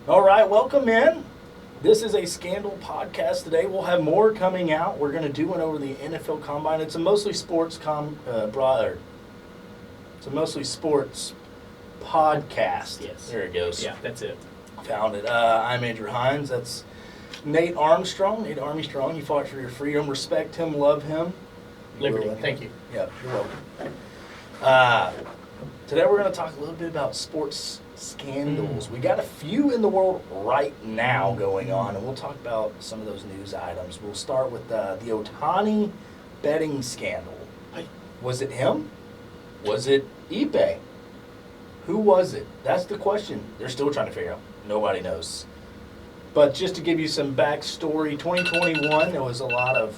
All right, welcome in. This is a Scandal podcast today. We'll have more coming out. We're going to do one over the NFL Combine. It's a mostly sports it's a mostly sports podcast. Yes. There it goes. Yeah, that's it. Found it. I'm Andrew Hines. That's Nate Armstrong. Nate Armstrong. You fought for your freedom. Respect him. Love him. Liberty. Thank you. Yeah, you're welcome. Today we're going to talk a little bit about sports scandals. We got a few in the world right now going on, and we'll talk about some of those news items. We'll start with the Ohtani betting scandal. Was it him? Was it Ippei? Who was it? That's the question. They're still trying to figure out. Nobody knows. But just to give you some backstory, 2021, there was a lot of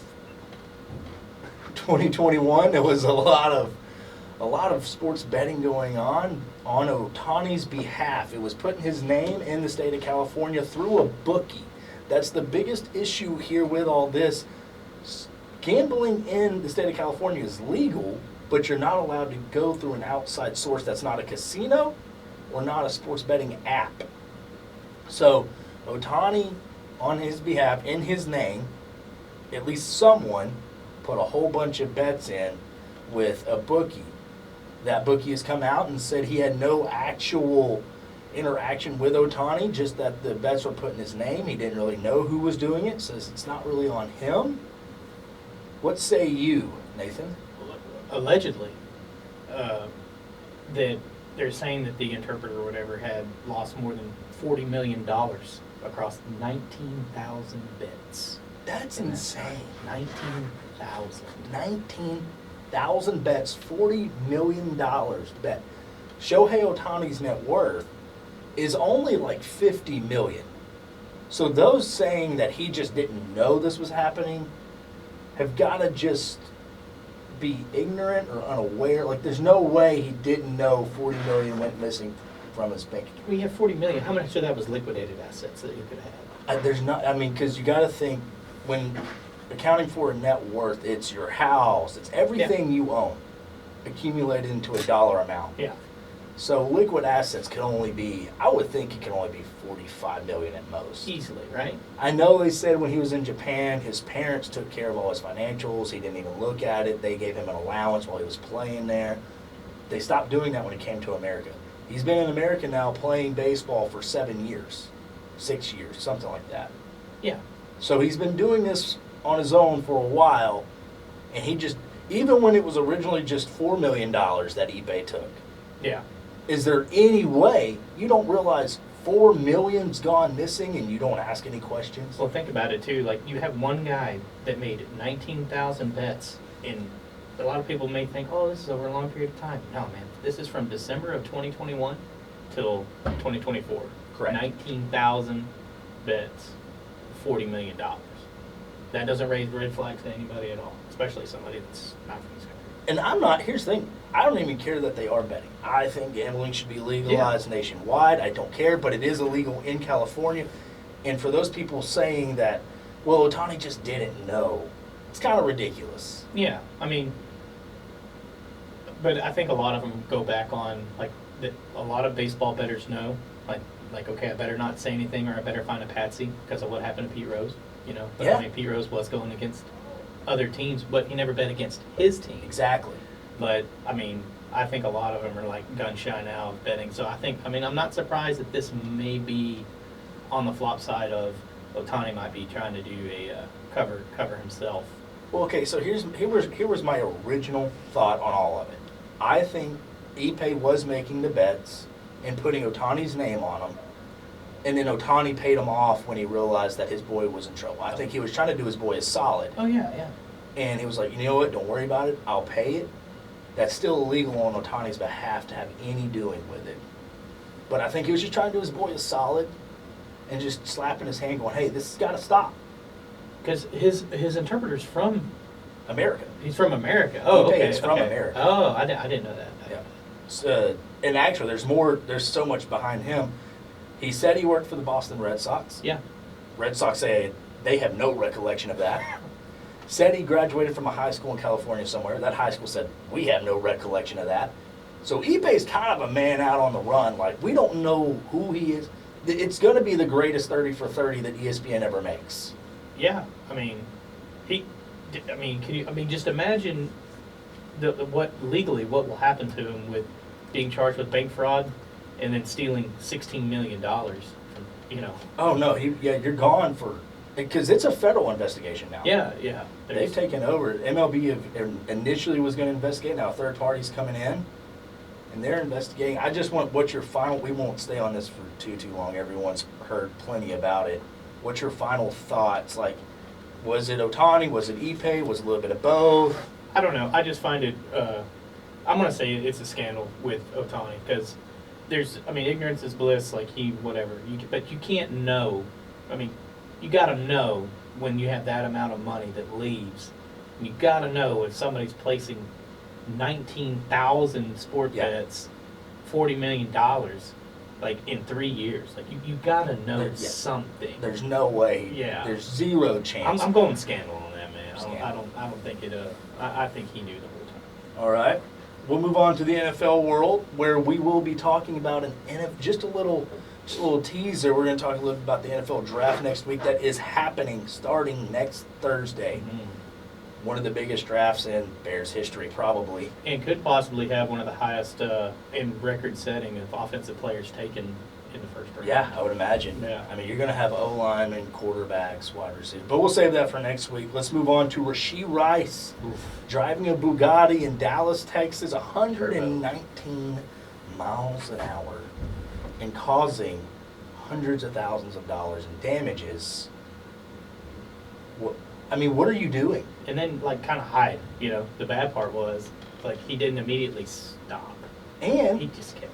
sports betting going on Ohtani's behalf. It was putting his name in the state of California through a bookie. That's the biggest issue here with all this. Gambling in the state of California is legal, but you're not allowed to go through an outside source that's not a casino or not a sports betting app. So Ohtani, on his behalf, in his name, at least someone put a whole bunch of bets in with a bookie. That bookie has come out and said he had no actual interaction with Ohtani, just that the bets were put in his name. He didn't really know who was doing it, says it's not really on him. What say you, Nathan? Allegedly, that they're saying that the interpreter or whatever had lost more than $40 million across 19,000 bets. That's insane. 19,000. 19,000 bets, $40 million to bet. Shohei Ohtani's net worth is only like $50 million. So those saying that he just didn't know this was happening have got to just be ignorant or unaware. Like, there's no way he didn't know $40 million went missing from his bank account. We have $40 million. How much of that was liquidated assets that you could have? There's not, I mean, because you got to think, when accounting for a net worth, it's your house, it's everything you own accumulated into a dollar amount. Yeah. So liquid assets can only be, I would think it can only be $45 million at most. Easily, right? I know they said when he was in Japan, his parents took care of all his financials. He didn't even look at it. They gave him an allowance while he was playing there. They stopped doing that when he came to America. He's been in America now playing baseball for 7 years, 6 years, something like that. Yeah. So he's been doing this on his own for a while, and he just, even when it was originally just $4 million that eBay took, Yeah. is there any way you don't realize $4 million's gone missing and you don't ask any questions? Well, think about it too. Like, you have one guy that made 19,000 bets, and a lot of people may think, "Oh, this is over a long period of time." No, man. This is from December of 2021 till 2024. Correct. 19,000 bets, $40 million. That doesn't raise red flags to anybody at all, especially somebody that's not from this country. And I'm not, here's the thing, I don't even care that they are betting. I think gambling should be legalized nationwide. I don't care, but it is illegal in California. And for those people saying that, well, Ohtani just didn't know, it's kind of ridiculous. Yeah, I mean, but I think a lot of them go back on, like, that a lot of baseball bettors know, like, okay, I better not say anything, or I better find a patsy because of what happened to Pete Rose, you know. But Yeah. I mean, Pete Rose was going against other teams, but he never bet against his team. Exactly. But, I mean, I think a lot of them are, like, gun-shy now of betting. So I mean, I'm not surprised that this may be on the flop side of Ohtani might be trying to do a cover himself. Well, okay, so here was my original thought on all of it. I think Ippei was making the bets and putting Ohtani's name on them, and then Ohtani paid him off when he realized that his boy was in trouble. I think he was trying to do his boy a solid, Oh, yeah, yeah. and he was like, you know what, don't worry about it, I'll pay it. That's still illegal on Ohtani's behalf to have any doing with it. But I think he was just trying to do his boy a solid and just slapping his hand going, hey, this has got to stop. Because his interpreter's from, America. he's from America. Oh, Ippei okay. is from okay. America. Oh, I didn't know that. Yeah. And actually, there's so much behind him. He said he worked for the Boston Red Sox. Yeah. Red Sox say they have no recollection of that. Said he graduated from a high school in California somewhere. That high school said, we have no recollection of that. So Ippei's kind of a man out on the run. Like, we don't know who he is. It's going to be the greatest 30 for 30 that ESPN ever makes. Yeah, I mean, can you? I mean, just imagine what legally what will happen to him with being charged with bank fraud and then stealing $16 million from, you know. Oh no, you're gone for because it's a federal investigation now. Yeah, yeah. They've taken over. MLB initially was going to investigate. Now a third party's coming in, and they're investigating. I just want what's your final. We won't stay on this for too long. Everyone's heard plenty about it. What's your final thoughts? Like, was it Ohtani? Was it Ippei? Was it a little bit of both? I don't know. I just find it. I'm gonna say it's a scandal with Ohtani because ignorance is bliss. Like whatever. But you can't know. I mean, you got to know when you have that amount of money that leaves. You got to know if somebody's placing 19,000 sport bets, $40 million, like in 3 years. Like you got to know something. There's no way. Yeah. There's zero chance. I'm going scandal on that, man. Scandal. I don't think it. I think he knew the whole time. All right. We'll move on to the NFL world, where we will be talking about just a little teaser. We're going to talk a little bit about the NFL draft next week. That is happening starting next Thursday. Mm-hmm. One of the biggest drafts in Bears history, probably. And could possibly have one of the highest in record setting of offensive players taken in the first round. Yeah, I would imagine. Yeah. I mean, you're going to have O-linemen, quarterbacks, wide receivers. But we'll save that for next week. Let's move on to Rashee Rice. Oof. Driving a Bugatti in Dallas, Texas, 119 miles an hour, and causing hundreds of thousands of dollars in damages. What are you doing? And then, kind of hide. You know, the bad part was, he didn't immediately stop. And He just kept.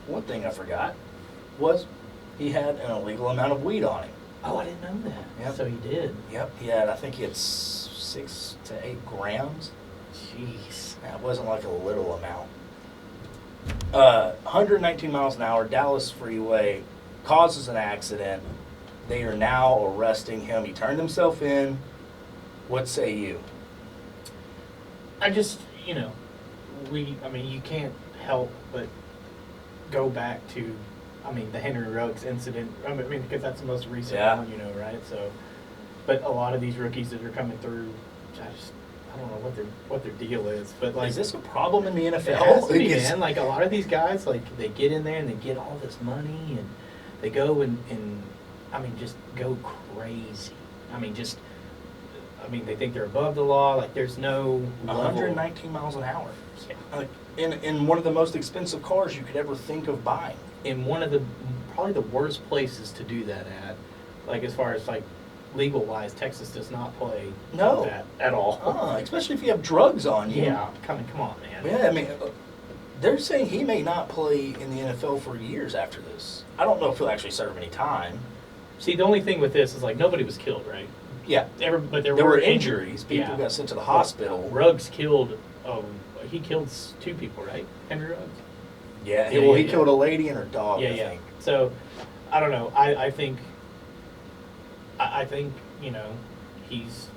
one thing I forgot was he had an illegal amount of weed on him. Oh, I didn't know that. Yep. So he did. Yep, I think he had 6 to 8 grams. Jeez. That wasn't like a little amount. 119 miles an hour, Dallas freeway, causes an accident. They are now arresting him. He turned himself in. What say you? I just, you can't help but go back to, the Henry Ruggs incident. Because that's the most recent one, right? So, but a lot of these rookies that are coming through, I don't know what their deal is. But is this a problem in the NFL? It has to be, man. A lot of these guys, they get in there and they get all this money and they go and just go crazy. They think they're above the law. There's no level. 119 miles an hour. Yeah. In one of the most expensive cars you could ever think of buying. In one of probably the worst places to do that at, as far as legal wise, Texas does not play that at all. Especially if you have drugs on you. Yeah, come on, man. Yeah, they're saying he may not play in the NFL for years after this. I don't know if he'll actually serve any time. See, the only thing with this is nobody was killed, right? Yeah. But there were injuries. People got sent to the hospital. Ruggs killed. He killed 2 people, right? Henry Ruggs. Yeah. He killed a lady and her dog. I think. So, I don't know. I think he's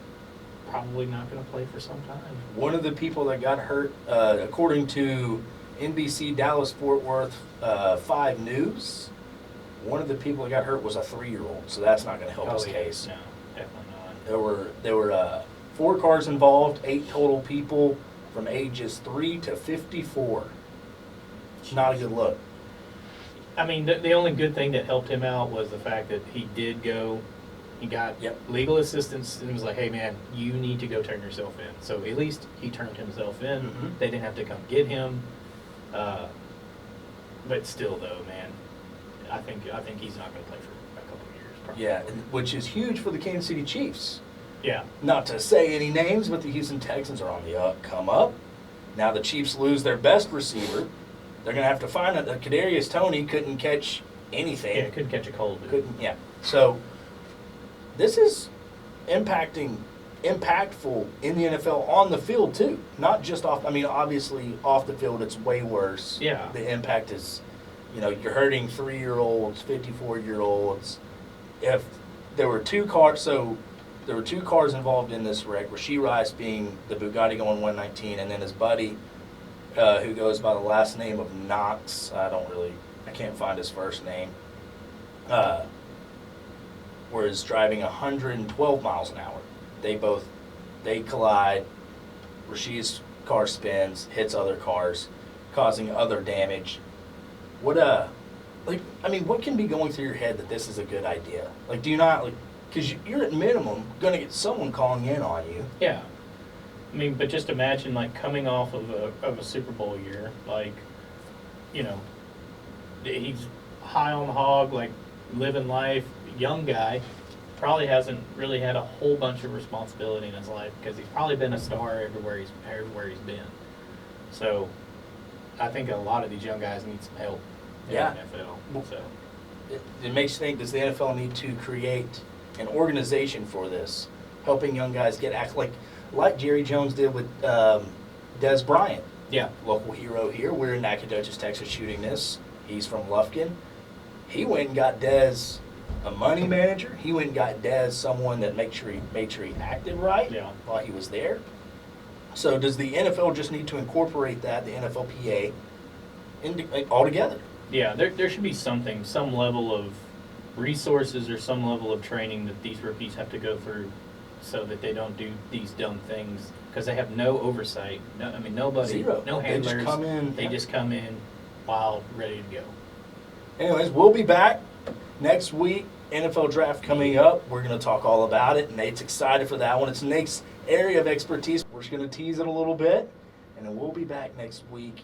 probably not going to play for some time. One of the people that got hurt, according to NBC Dallas Fort Worth 5 News, one of the people that got hurt was a 3-year-old. So that's not going to help his case. No, definitely not. There were 4 cars involved, 8 total people from ages 3 to 54. Not a good look. The only good thing that helped him out was the fact that he did go. He got legal assistance and was like, hey, man, you need to go turn yourself in. So at least he turned himself in. Mm-hmm. They didn't have to come get him. But still, though, man, I think he's not going to play for a couple of years. Probably. Yeah, which is huge for the Kansas City Chiefs. Yeah. Not to say any names, but the Houston Texans are on the come up. Now the Chiefs lose their best receiver. They're going to have to find that Kadarius Toney couldn't catch anything. Yeah, couldn't catch a cold. Couldn't. Yeah. So this is impactful in the NFL on the field too, not just off. Obviously off the field it's way worse. Yeah. The impact is, you're hurting 3-year-olds, 54-year-olds. If there were 2 cars, there were 2 cars involved in this wreck. Rashee Rice being the Bugatti going 119, and then his buddy, who goes by the last name of Knox. I can't find his first name. was driving 112 miles an hour. They collide. Rashid's car spins, hits other cars, causing other damage. What what can be going through your head that this is a good idea? Like, do you not because you're at minimum gonna get someone calling in on you. Yeah. I mean, but just imagine like coming off of a Super Bowl year, like, you know, he's high on the hog, like living life, young guy, probably hasn't really had a whole bunch of responsibility in his life because he's probably been a star everywhere he's been. So I think a lot of these young guys need some help in Yeah. the NFL. So It makes you think, does the NFL need to create an organization for this, helping young guys get like Jerry Jones did with Des Bryant, yeah, local hero here. We're in Nacogdoches, Texas, shooting this. He's from Lufkin. He went and got Des a money manager. He went and got Des someone that made sure he acted right Yeah. while he was there. So does the NFL just need to incorporate that, the NFLPA, altogether? yeah, there should be something, some level of resources or some level of training that these rookies have to go through so that they don't do these dumb things because they have no oversight. No, I mean, nobody, Zero. no They handlers. just come in. They Yeah. just come in wild, ready to go. Anyways, we'll be back next week. NFL draft coming up. We're going to talk all about it. Nate's excited for that one. It's Nate's area of expertise. We're just going to tease it a little bit, and then we'll be back next week.